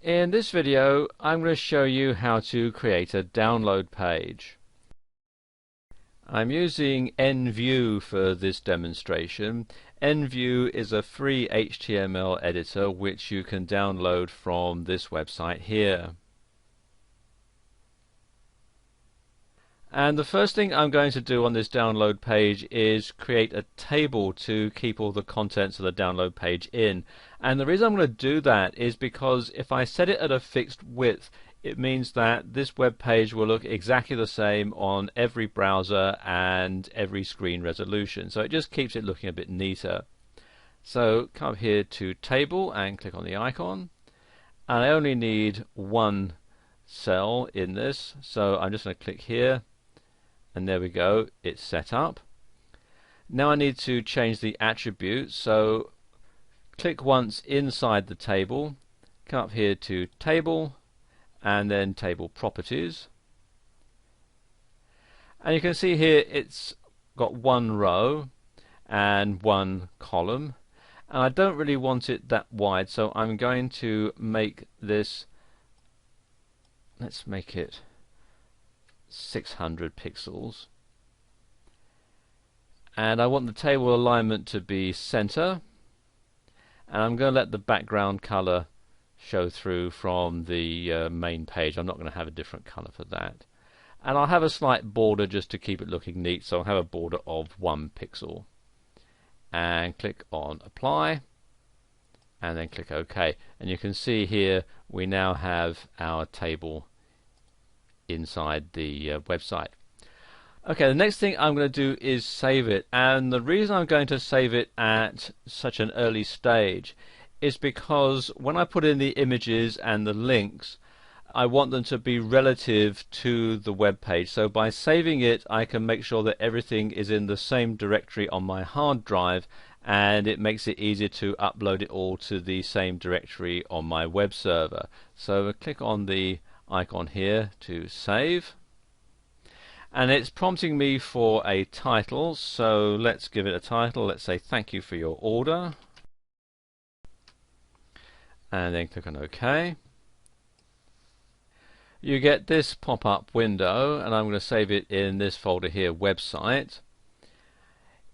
In this video, I'm going to show you how to create a download page. I'm using NView for this demonstration. NView is a free HTML editor which you can download from this website here. And the first thing I'm going to do on this download page is create a table to keep all the contents of the download page in. And the reason I'm going to do that is because if I set it at a fixed width, it means that this web page will look exactly the same on every browser and every screen resolution. So it just keeps it looking a bit neater. So come up here to Table and click on the icon. And I only need one cell in this, so I'm just going to click here. And there we go, it's set up. Now I need to change the attributes, so click once inside the table, come up here to Table, and then Table Properties. And you can see here it's got one row and one column, and I don't really want it that wide, so I'm going to make this, let's make it 600 pixels, and I want the table alignment to be center, and I'm going to let the background color show through from the main page. I'm not going to have a different color for that, and I'll have a slight border just to keep it looking neat, so I'll have a border of 1 pixel, and click on apply and then click OK, and you can see here we now have our table inside the website. Okay, the next thing I'm going to do is save it, and the reason I'm going to save it at such an early stage is because when I put in the images and the links, I want them to be relative to the web page. So by saving it, I can make sure that everything is in the same directory on my hard drive, and it makes it easier to upload it all to the same directory on my web server. So click on the icon here to save, and it's prompting me for a title, so let's give it a title. Let's say thank you for your order, and then click on OK. You get this pop-up window, and I'm going to save it in this folder here, website.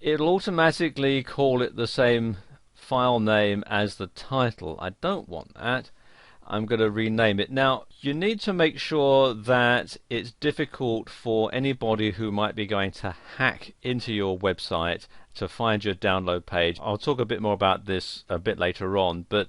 It'll automatically call it the same file name as the title. I don't want that. I'm going to rename it. Now, you need to make sure that it's difficult for anybody who might be going to hack into your website to find your download page. I'll talk a bit more about this a bit later on, but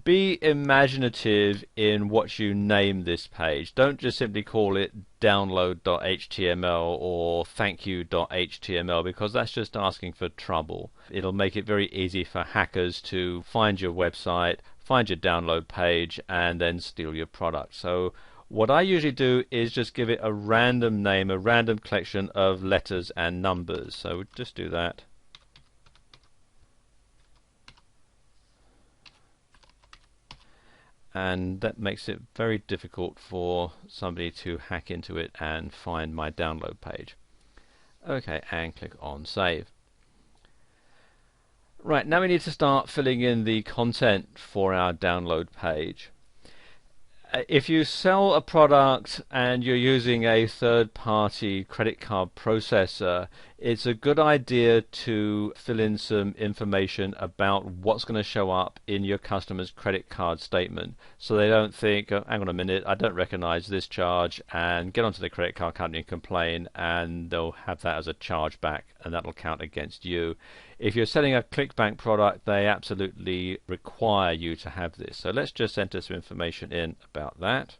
be imaginative in what you name this page. Don't just simply call it download.html or thankyou.html, because that's just asking for trouble. It'll make it very easy for hackers to find your website, find your download page, and then steal your product. So what I usually do is just give it a random name, a random collection of letters and numbers. So just do that. And that makes it very difficult for somebody to hack into it and find my download page. Okay, and click on save. Right, now we need to start filling in the content for our download page. If you sell a product and you're using a third-party credit card processor, it's a good idea to fill in some information about what's going to show up in your customer's credit card statement, so they don't think, oh, hang on a minute, I don't recognize this charge, and get onto the credit card company and complain, and they'll have that as a chargeback, and that'll count against you. If you're selling a ClickBank product, they absolutely require you to have this. So let's just enter some information in about that.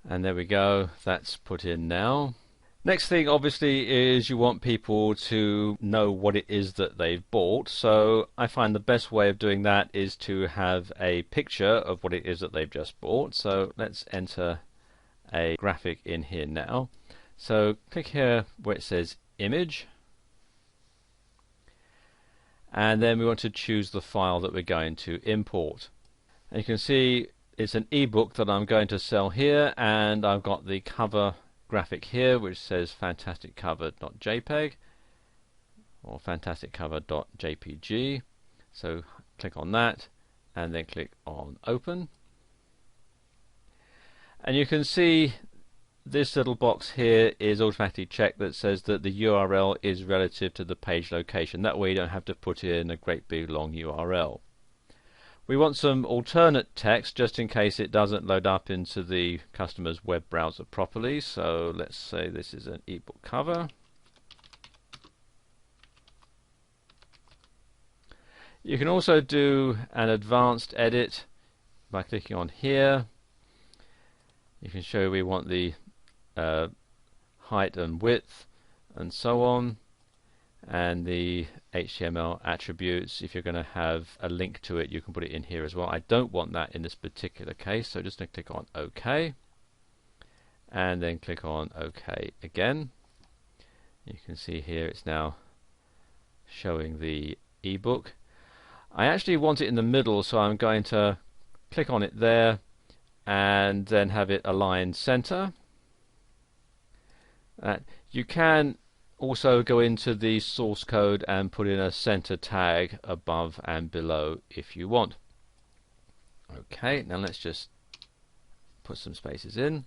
And there we go, that's put in now. Next thing obviously is you want people to know what it is that they've bought. So I find the best way of doing that is to have a picture of what it is that they've just bought. So let's enter a graphic in here now. So click here where it says image, and then we want to choose the file that we're going to import. And you can see it's an ebook that I'm going to sell here, and I've got the cover graphic here which says fantasticcover.jpg or fantasticcover.jpg. So click on that, and then click on open. And you can see this little box here is automatically checked that says that the URL is relative to the page location. That way you don't have to put in a great big long URL. We want some alternate text just in case it doesn't load up into the customer's web browser properly. So let's say this is an ebook cover. You can also do an advanced edit by clicking on here. You can show we want the height and width and so on, and the HTML attributes. If you're going to have a link to it, you can put it in here as well. I don't want that in this particular case, so just going to click on OK and then click on OK again. You can see here it's now showing the ebook. I actually want it in the middle, so I'm going to click on it there and then have it aligned center. You can also go into the source code and put in a center tag above and below if you want. Okay, now let's just put some spaces in.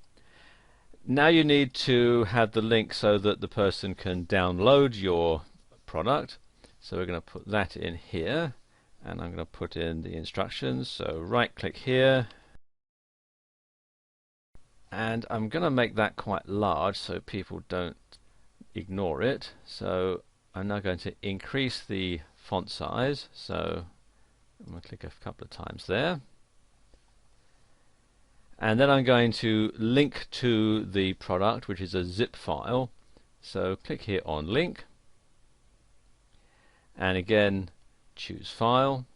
Now you need to have the link so that the person can download your product. So we're going to put that in here, and I'm going to put in the instructions. So right click here, and I'm going to make that quite large so people don't ignore it. So I'm now going to increase the font size, so I'm going to click a couple of times there, and then I'm going to link to the product, which is a zip file. So click here on link, and again choose file,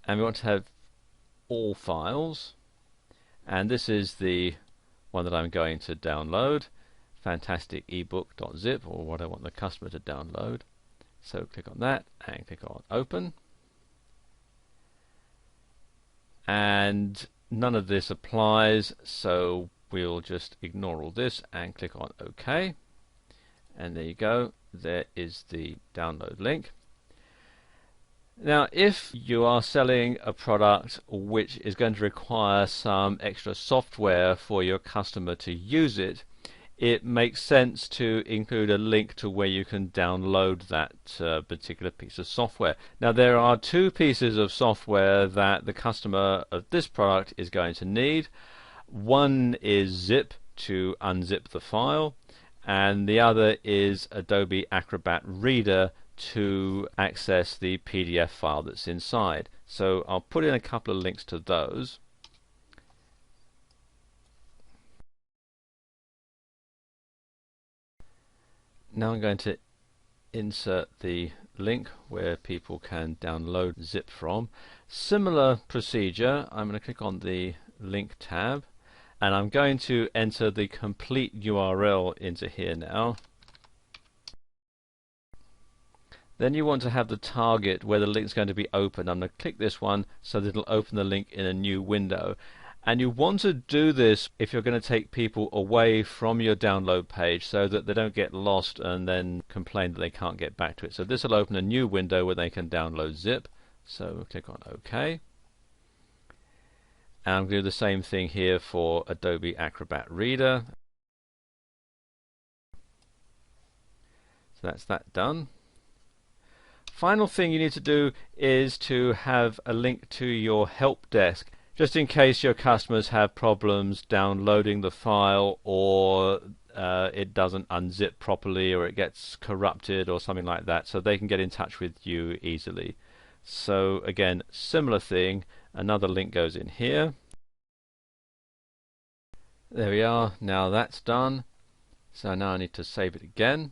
and we want to have all files, and this is the one that I'm going to download, fantastic ebook.zip, or what I want the customer to download. So click on that and click on open, and none of this applies, so we'll just ignore all this and click on OK, and there you go, there is the download link. Now if you are selling a product which is going to require some extra software for your customer to use it, it makes sense to include a link to where you can download that particular piece of software. Now there are two pieces of software that the customer of this product is going to need. One is Zip to unzip the file, and the other is Adobe Acrobat Reader to access the PDF file that's inside. So I'll put in a couple of links to those. Now I'm going to insert the link where people can download zip from. Similar procedure, I'm going to click on the link tab, and I'm going to enter the complete URL into here now. Then you want to have the target where the link is going to be open. I'm going to click this one so that it'll open the link in a new window. And you want to do this if you're going to take people away from your download page so that they don't get lost and then complain that they can't get back to it. So this will open a new window where they can download zip. So we'll click on OK. And I'm going to do the same thing here for Adobe Acrobat Reader. So that's that done. Final thing you need to do is to have a link to your help desk, just in case your customers have problems downloading the file, or it doesn't unzip properly, or it gets corrupted or something like that, so they can get in touch with you easily. So again, similar thing, another link goes in here. There we are, now that's done. So now I need to save it again.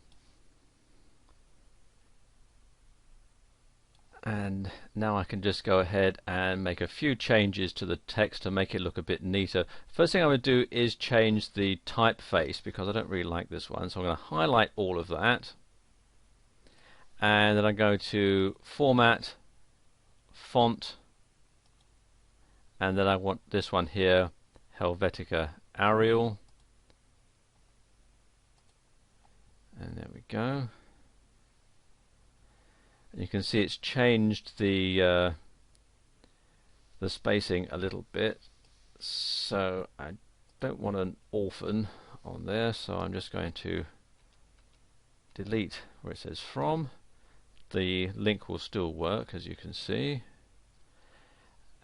And now I can just go ahead and make a few changes to the text to make it look a bit neater. First thing I'm going to do is change the typeface because I don't really like this one. So I'm going to highlight all of that. And then I go to Format, Font, and then I want this one here, Helvetica Arial. And there we go. You can see it's changed the spacing a little bit, so I don't want an orphan on there, so I'm just going to delete where it says from. The link will still work, as you can see,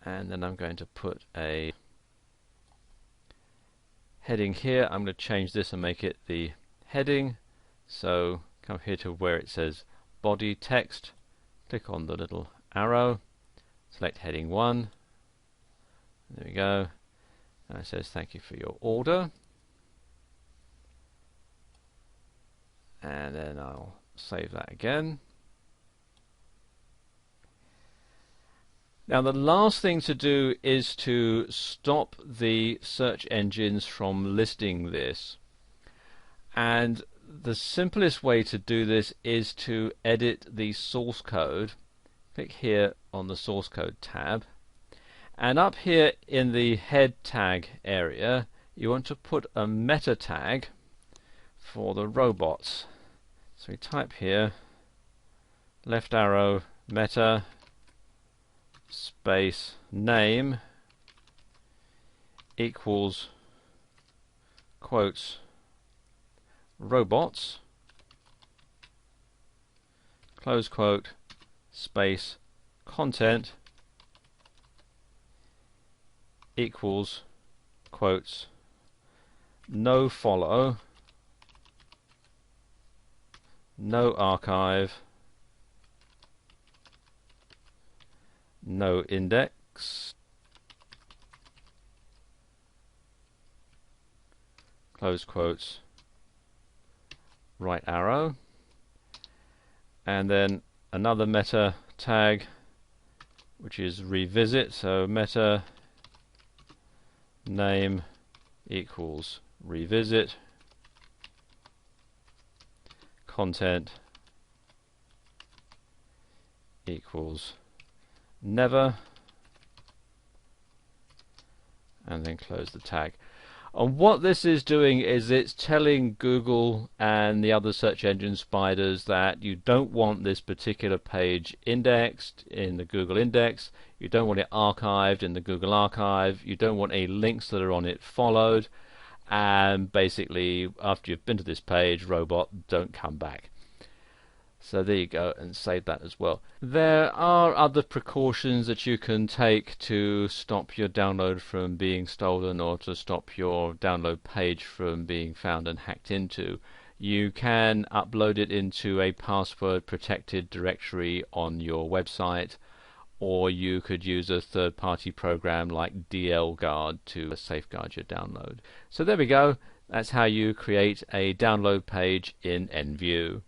and then I'm going to put a heading here. I'm going to change this and make it the heading, so come here to where it says body text, click on the little arrow, select heading 1, there we go, and it says thank you for your order, and then I'll save that again. Now the last thing to do is to stop the search engines from listing this, and the simplest way to do this is to edit the source code. Click here on the source code tab, and up here in the head tag area you want to put a meta tag for the robots. So we type here left arrow meta space name equals quotes robots close quote space content equals quotes no follow, no archive, no index, close quotes, right arrow, and then another meta tag which is revisit, so meta name equals revisit, content equals never, and then close the tag. And what this is doing is it's telling Google and the other search engine spiders that you don't want this particular page indexed in the Google index, you don't want it archived in the Google archive, you don't want any links that are on it followed, and basically after you've been to this page, robot, don't come back. So there you go, and save that as well. There are other precautions that you can take to stop your download from being stolen or to stop your download page from being found and hacked into. You can upload it into a password protected directory on your website, or you could use a third-party program like DLGuard to safeguard your download. So there we go, that's how you create a download page in NView.